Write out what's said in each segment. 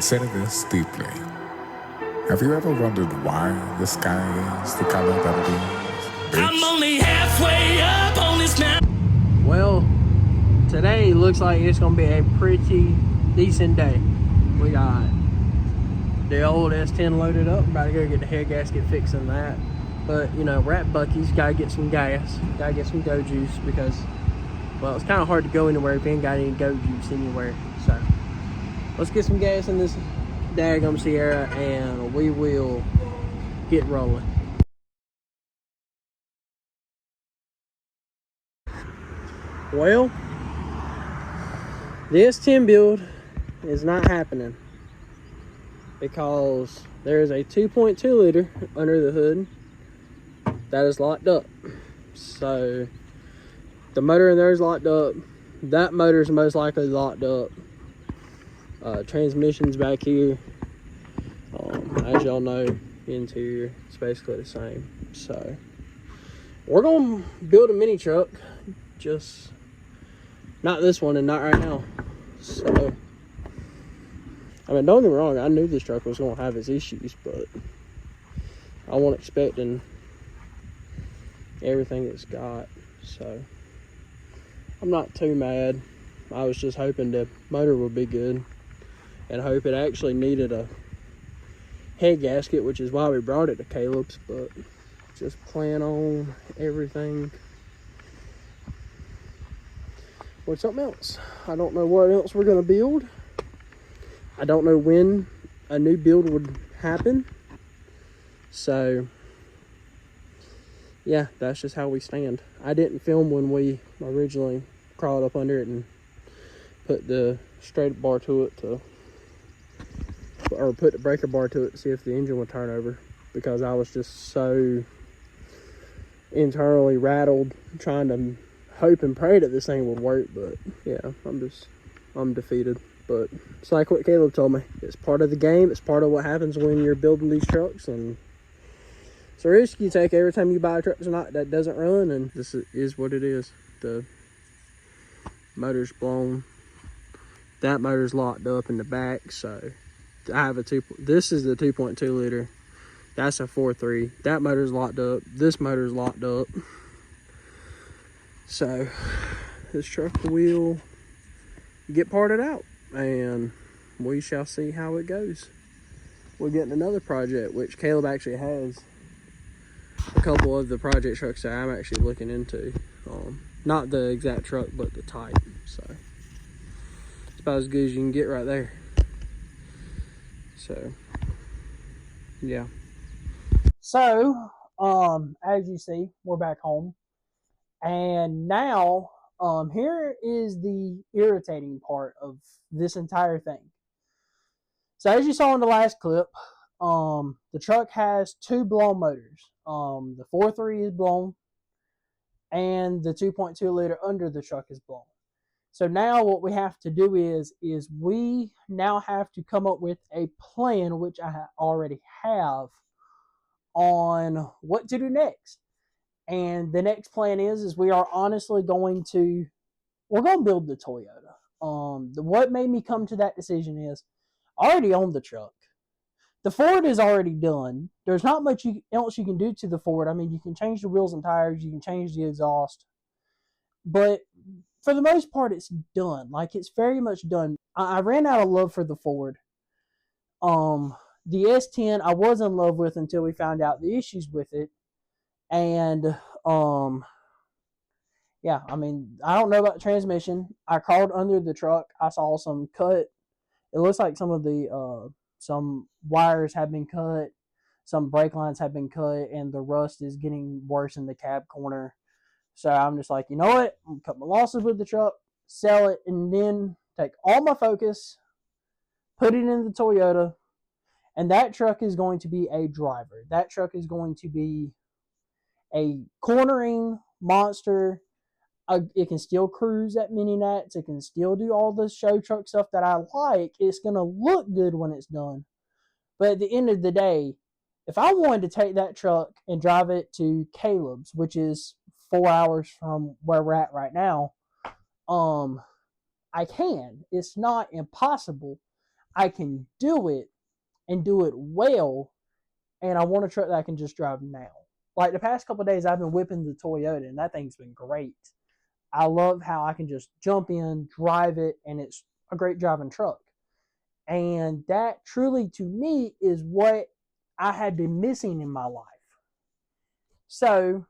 Consider this deeply. Have you ever wondered why the sky is the color that it is? I'm only halfway up on this mountain. Well, today looks like it's going to be a pretty decent day. We got the old S10 loaded up. About to go get the head gasket fixed in that. But, you know, we're at Buc-ee's. Got to get some gas. Got to get some go juice because, well, it's kind of hard to go anywhere if you ain't got any go juice anywhere. So, let's get some gas in this daggum Sierra and we will get rolling. Well, the S10 build is not happening because there is a 2.2 liter under the hood that is locked up. So the motor in there is locked up. That motor is most likely locked up. Transmission's back here. As y'all know, interior it's basically the same. So we're gonna build a mini truck, just not this one and not right now. So I mean, don't get me wrong, I knew this truck was gonna have its issues, but I wasn't expecting everything it's got. So I'm not too mad. I was just hoping the motor would be good and hope it actually needed a head gasket, which is why we brought it to Caleb's, but just plan on everything with something else. I don't know what else we're gonna build. I don't know when a new build would happen. So yeah, that's just how we stand. I didn't film when we originally crawled up under it and put the straight bar to it or put the breaker bar to it to see if the engine would turn over, because I was just so internally rattled trying to hope and pray that this thing would work. But yeah, I'm defeated. But it's like what Caleb told me, it's part of the game. It's part of what happens when you're building these trucks, and it's a risk you take every time you buy a truck that doesn't run, and this is what it is. The motor's blown. That motor's locked up in the back, so I have this is the 2.2 liter. That's a 4.3. That motor's locked up. This motor's locked up. So this truck will get parted out and we shall see how it goes. We're getting another project, which Caleb actually has a couple of the project trucks that I'm actually looking into. Not the exact truck, but the type. So it's about as good as you can get right there. So yeah. So as you see, we're back home, and now here is the irritating part of this entire thing. So as you saw in the last clip, the truck has two blown motors. The 4.3 is blown and the 2.2 liter under the truck is blown. So now what we have to do is we now have to come up with a plan, which I already have, on what to do next. And the next plan is we are honestly going to build the Toyota. What made me come to that decision is I already own the truck. The Ford is already done. There's not much else you can do to the Ford. I mean, you can change the wheels and tires, you can change the exhaust, but for the most part, it's done. Like, it's very much done. I ran out of love for the Ford. The S10 I was in love with until we found out the issues with it. And yeah, I mean, I don't know about the transmission. I crawled under the truck. I saw some cut. It looks like some of the some wires have been cut, some brake lines have been cut, and the rust is getting worse in the cab corner. So I'm just like, you know what? I'm gonna cut my losses with the truck, sell it, and then take all my focus, put it in the Toyota, and that truck is going to be a driver. That truck is going to be a cornering monster. It can still cruise at mini nats. It can still do all the show truck stuff that I like. It's going to look good when it's done. But at the end of the day, if I wanted to take that truck and drive it to Caleb's, which is 4 hours from where we're at right now, I can. It's not impossible. I can do it and do it well, and I want a truck that I can just drive now. Like the past couple of days, I've been whipping the Toyota, and that thing's been great. I love how I can just jump in, drive it, and it's a great driving truck. And that truly, to me, is what I had been missing in my life. So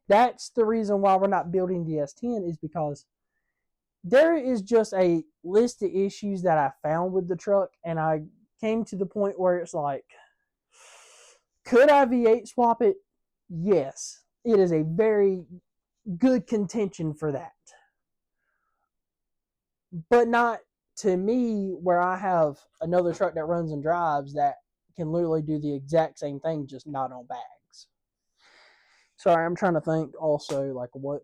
that's the reason why we're not building the S10, is because there is just a list of issues that I found with the truck, and I came to the point where it's like, could I V8 swap it? Yes. It is a very good contention for that. But not to me, where I have another truck that runs and drives that can literally do the exact same thing, just not on bags. Sorry, I'm trying to think also like what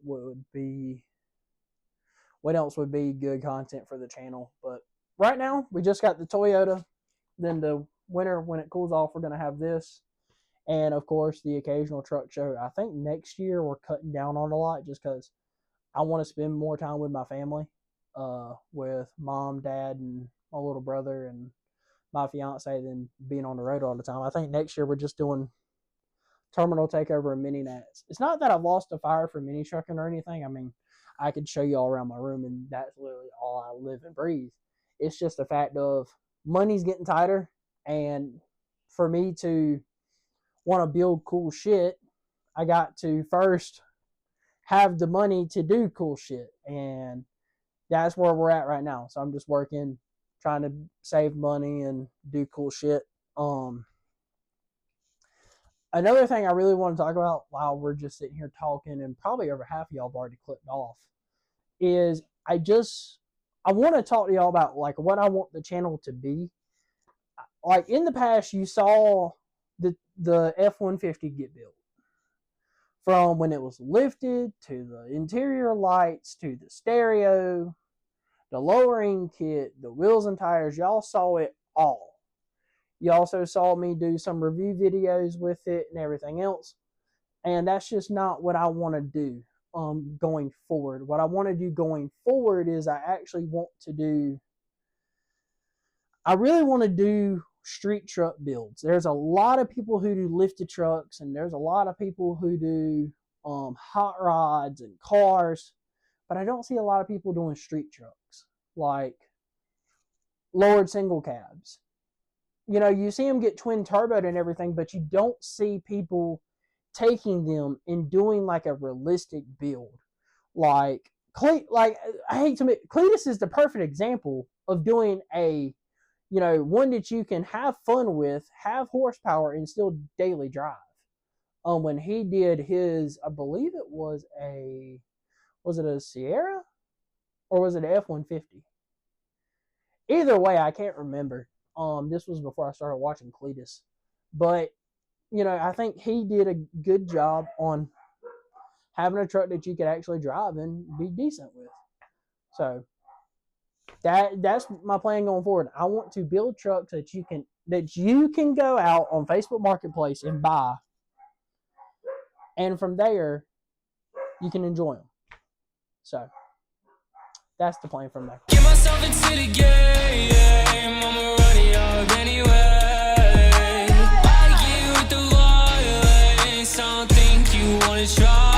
else would be good content for the channel. But right now, we just got the Toyota. Then the winter, when it cools off, we're going to have this. And, of course, the occasional truck show. I think next year we're cutting down on a lot just because I want to spend more time with my family, with mom, dad, and my little brother and my fiance than being on the road all the time. I think next year we're just doing terminal takeover and mini nats. It's not that I've lost a fire for mini trucking or anything. I mean, I could show you all around my room, and that's literally all I live and breathe. It's just the fact of money's getting tighter, and for me to want to build cool shit, I got to first have the money to do cool shit, and that's where we're at right now. So I'm just working, trying to save money and do cool shit. Another thing I really want to talk about while we're just sitting here talking, and probably over half of y'all have already clicked off, is I want to talk to y'all about like what I want the channel to be. Like in the past, you saw the F-150 get built. From when it was lifted, to the interior lights, to the stereo, the lowering kit, the wheels and tires, y'all saw it all. You also saw me do some review videos with it and everything else. And that's just not what I want to do going forward. What I want to do going forward is I really want to do street truck builds. There's a lot of people who do lifted trucks, and there's a lot of people who do hot rods and cars, but I don't see a lot of people doing street trucks, like lowered single cabs. You know, you see them get twin turboed and everything, but you don't see people taking them and doing like a realistic build. Like I hate to admit, Cletus is the perfect example of doing a, you know, one that you can have fun with, have horsepower, and still daily drive. When he did his, I believe it was it a Sierra? Or was it an F-150? Either way, I can't remember. This was before I started watching Cletus. But, you know, I think he did a good job on having a truck that you could actually drive and be decent with. So that's my plan going forward. I want to build trucks that you can go out on Facebook Marketplace and buy, and from there you can enjoy them. So that's the plan from there. Get myself into the game, I'ma run it up anyway. I get with the violence, I don't think you wanna try.